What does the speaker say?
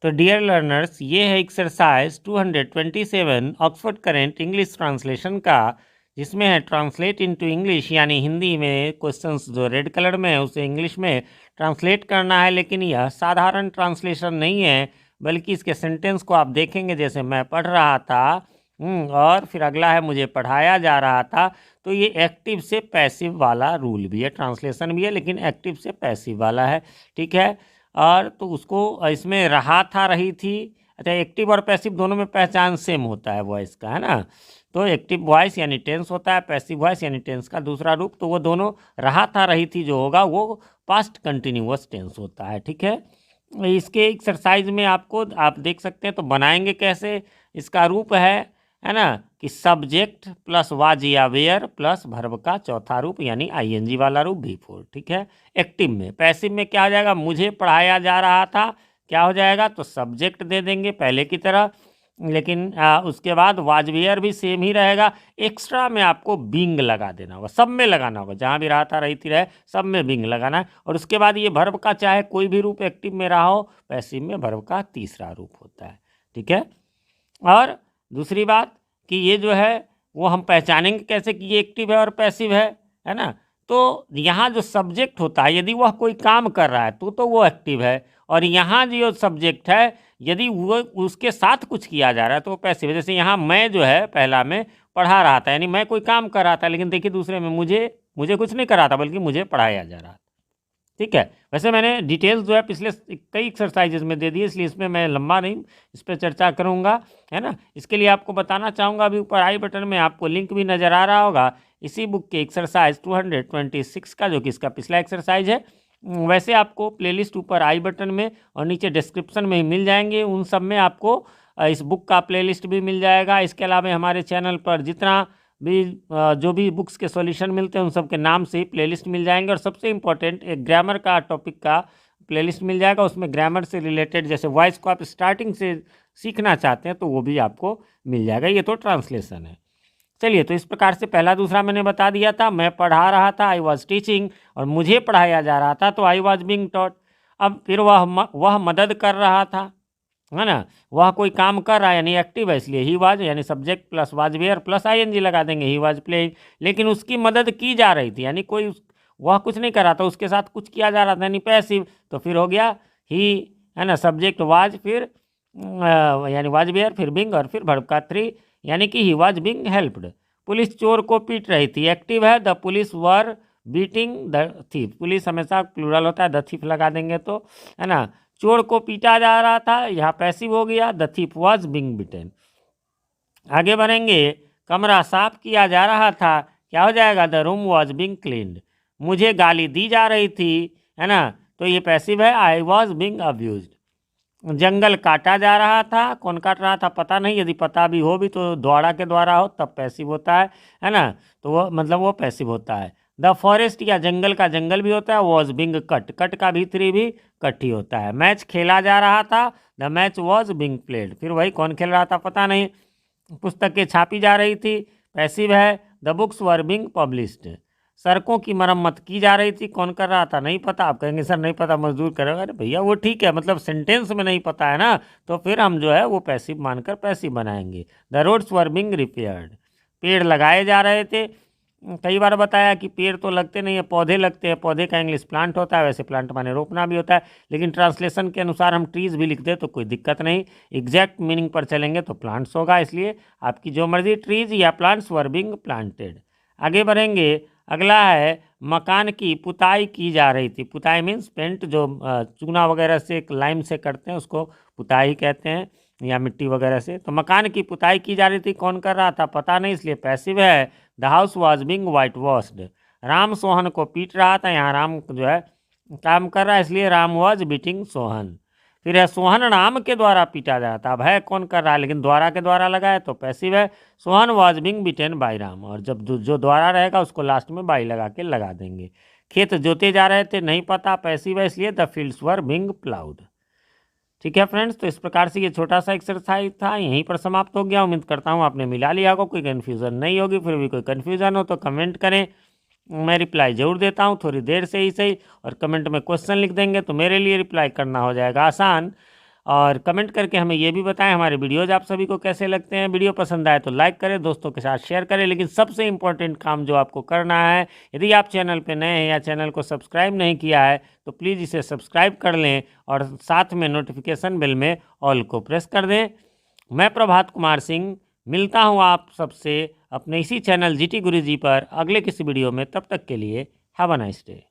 तो dear learners, ये है exercise 227 Oxford current English translation का, जिसमें है ट्रांसलेट इनटू इंग्लिश, यानी हिंदी में क्वेश्चंस जो रेड कलर में है उसे इंग्लिश में ट्रांसलेट करना है। लेकिन यह साधारण ट्रांसलेशन नहीं है, बल्कि इसके सेंटेंस को आप देखेंगे जैसे मैं पढ़ रहा था और फिर अगला है मुझे पढ़ाया जा रहा था। तो ये एक्टिव से पैसिव वाला रूल भी है, ट्रांसलेशन भी है लेकिन एक्टिव से पैसिव वाला है। ठीक है, और तो उसको इसमें रहा था, रही थी। अच्छा, एक्टिव और पैसिव दोनों में पहचान सेम होता है वॉइस का, है ना। तो एक्टिव वॉइस यानी टेंस होता है, पैसिव वॉइस यानी टेंस का दूसरा रूप। तो वो दोनों रहा था, रही थी जो होगा वो पास्ट कंटिन्यूअस टेंस होता है। ठीक है, इसके एक्सरसाइज में आपको आप देख सकते हैं। तो बनाएंगे कैसे, इसका रूप है ना, कि सब्जेक्ट प्लस वाज या वेयर प्लस वर्ब का चौथा रूप यानी आईएनजी वाला रूप V4। ठीक है, एक्टिव में। पैसिव में क्या हो जाएगा, मुझे पढ़ाया जा रहा था, क्या हो जाएगा, तो सब्जेक्ट दे देंगे पहले की तरह, लेकिन उसके बाद वाज वेयर भी सेम ही रहेगा। एक्स्ट्रा में आपको बिंग लगा देना होगा, सब में लगाना होगा, जहाँ भी रहा था, रही थी, रहे, सब में बिंग लगाना है। और उसके बाद ये वर्ब का चाहे कोई भी रूप एक्टिव में रहा हो, पैसिव में वर्ब का तीसरा रूप होता है। ठीक है, और दूसरी बात कि ये जो है वो हम पहचानेंगे कैसे कि ये एक्टिव है और पैसिव है ना। तो यहाँ जो सब्जेक्ट होता है, यदि वह कोई काम कर रहा है तो वो एक्टिव है, और यहाँ जो सब्जेक्ट है यदि वो उसके साथ कुछ किया जा रहा है तो वो पैसिव है। जैसे यहाँ मैं जो है पहला में पढ़ा रहा था, यानी मैं कोई काम कर रहा था, लेकिन देखिए दूसरे में मुझे कुछ नहीं कर रहा था बल्कि मुझे पढ़ाया जा रहा था। ठीक है, वैसे मैंने डिटेल्स जो है पिछले कई एक्सरसाइजेज में दे दी, इसलिए इसमें मैं लंबा नहीं इस पर चर्चा करूँगा, है ना। इसके लिए आपको बताना चाहूँगा, अभी ऊपर आई बटन में आपको लिंक भी नज़र आ रहा होगा इसी बुक के एक्सरसाइज 226 का, जो कि इसका पिछला एक्सरसाइज है। वैसे आपको प्लेलिस्ट ऊपर आई बटन में और नीचे डिस्क्रिप्शन में ही मिल जाएंगे, उन सब में आपको इस बुक का प्लेलिस्ट भी मिल जाएगा। इसके अलावा हमारे चैनल पर जितना भी जो भी बुक्स के सॉल्यूशन मिलते हैं उन सब के नाम से ही प्लेलिस्ट मिल जाएंगे। और सबसे इम्पोर्टेंट एक ग्रामर का टॉपिक का प्लेलिस्ट मिल जाएगा, उसमें ग्रामर से रिलेटेड जैसे वॉइस को आप स्टार्टिंग से सीखना चाहते हैं तो वो भी आपको मिल जाएगा। ये तो ट्रांसलेशन है। चलिए, तो इस प्रकार से पहला दूसरा मैंने बता दिया था। मैं पढ़ा रहा था, आई वॉज टीचिंग, और मुझे पढ़ाया जा रहा था तो आई वॉज बींग टॉट। अब फिर वह मदद कर रहा था, है ना, वह कोई काम कर रहा है यानी एक्टिव है, इसलिए ही वाज यानी subject plus was were plus ING लगा देंगे, ही वाज प्लेइंग। लेकिन उसकी मदद की जा रही थी, यानी वह कुछ नहीं कर रहा था, उसके साथ कुछ किया जा रहा था, यानी पैसिव। तो फिर हो गया ही, है ना, सब्जेक्ट वाज, फिर यानी वाज वेयर, फिर बिंग, और फिर वर्ब का 3 यानी कि he was being helped. Police चोर को पीट रही थी, एक्टिव है, the police were beating the thief. Police हमेशा प्लूरल होता है, द थीफ लगा देंगे तो, है ना। चोर को पीटा जा रहा था, यहाँ पैसिव हो गया, द थीफ वॉज बिंग बिटेन। आगे बढ़ेंगे, कमरा साफ किया जा रहा था, क्या हो जाएगा, the room was being cleaned. मुझे गाली दी जा रही थी, है ना, तो ये पैसिव है, आई वॉज बिंग अब्यूज्ड। जंगल काटा जा रहा था, कौन काट रहा था पता नहीं, यदि पता भी हो भी तो द्वारा के द्वारा हो तब पैसिव होता है ना, तो वो मतलब वो पैसिव होता है। द फॉरेस्ट या जंगल का जंगल भी होता है, वॉज बिंग कट, कट का भी भी कट ही होता है। मैच खेला जा रहा था, the match was being played, फिर वही कौन खेल रहा था पता नहीं। पुस्तकें छापी जा रही थी, पैसिव है, the books were being published. सड़कों की मरम्मत की जा रही थी, कौन कर रहा था नहीं पता। आप कहेंगे सर नहीं पता, मजदूर करेगा। अरे भैया वो ठीक है, मतलब सेंटेंस में नहीं पता है ना, तो फिर हम जो है वो पैसिव मानकर पैसिव बनाएंगे। The roads were being repaired. पेड़ लगाए जा रहे थे, कई बार बताया कि पेड़ तो लगते नहीं है, पौधे लगते हैं, पौधे का इंग्लिश प्लांट होता है, वैसे प्लांट माने रोपना भी होता है, लेकिन ट्रांसलेशन के अनुसार हम ट्रीज भी लिख दें तो कोई दिक्कत नहीं, एग्जैक्ट मीनिंग पर चलेंगे तो प्लांट्स होगा, इसलिए आपकी जो मर्जी, ट्रीज या प्लांट्स वर बिंग प्लांटेड। आगे बढ़ेंगे, अगला है मकान की पुताई की जा रही थी। पुताई मीन्स पेंट, जो चूना वगैरह से लाइम से करते हैं उसको पुताई कहते हैं, या मिट्टी वगैरह से। तो मकान की पुताई की जा रही थी, कौन कर रहा था पता नहीं, इसलिए पैसिव है, the house was being white washed. Ram Sohan को पीट रहा था, यहाँ राम जो है काम कर रहा है, इसलिए राम वॉज बीटिंग सोहन। फिर है सोहन राम के द्वारा पीटा जाता, अब है कौन कर रहा है, लेकिन द्वारा के द्वारा लगा है तो पैसिव है, Sohan was being beaten by Ram. और जब जो द्वारा रहेगा उसको लास्ट में बाई लगा के लगा देंगे। खेत जोते जा रहे थे, नहीं पता, पैसिव है, इसलिए the fields were being ploughed. ठीक है फ्रेंड्स, तो इस प्रकार से ये छोटा सा एक्सरसाइज था, यहीं पर समाप्त हो गया। उम्मीद करता हूँ आपने मिला लिया होगा, कोई कन्फ्यूज़न नहीं होगी। फिर भी कोई कन्फ्यूज़न हो तो कमेंट करें, मैं रिप्लाई ज़रूर देता हूँ, थोड़ी देर से ही सही। और कमेंट में क्वेश्चन लिख देंगे तो मेरे लिए रिप्लाई करना हो जाएगा आसान। और कमेंट करके हमें ये भी बताएं हमारे वीडियोज़ आप सभी को कैसे लगते हैं। वीडियो पसंद आए तो लाइक करें, दोस्तों के साथ शेयर करें। लेकिन सबसे इम्पोर्टेंट काम जो आपको करना है, यदि आप चैनल पर नए हैं या चैनल को सब्सक्राइब नहीं किया है तो प्लीज़ इसे सब्सक्राइब कर लें और साथ में नोटिफिकेशन बेल में ऑल को प्रेस कर दें। मैं प्रभात कुमार सिंह मिलता हूँ आप सबसे अपने इसी चैनल जीटी गुरुजी पर अगले किसी वीडियो में। तब तक के लिए हैव अ नाइस डे।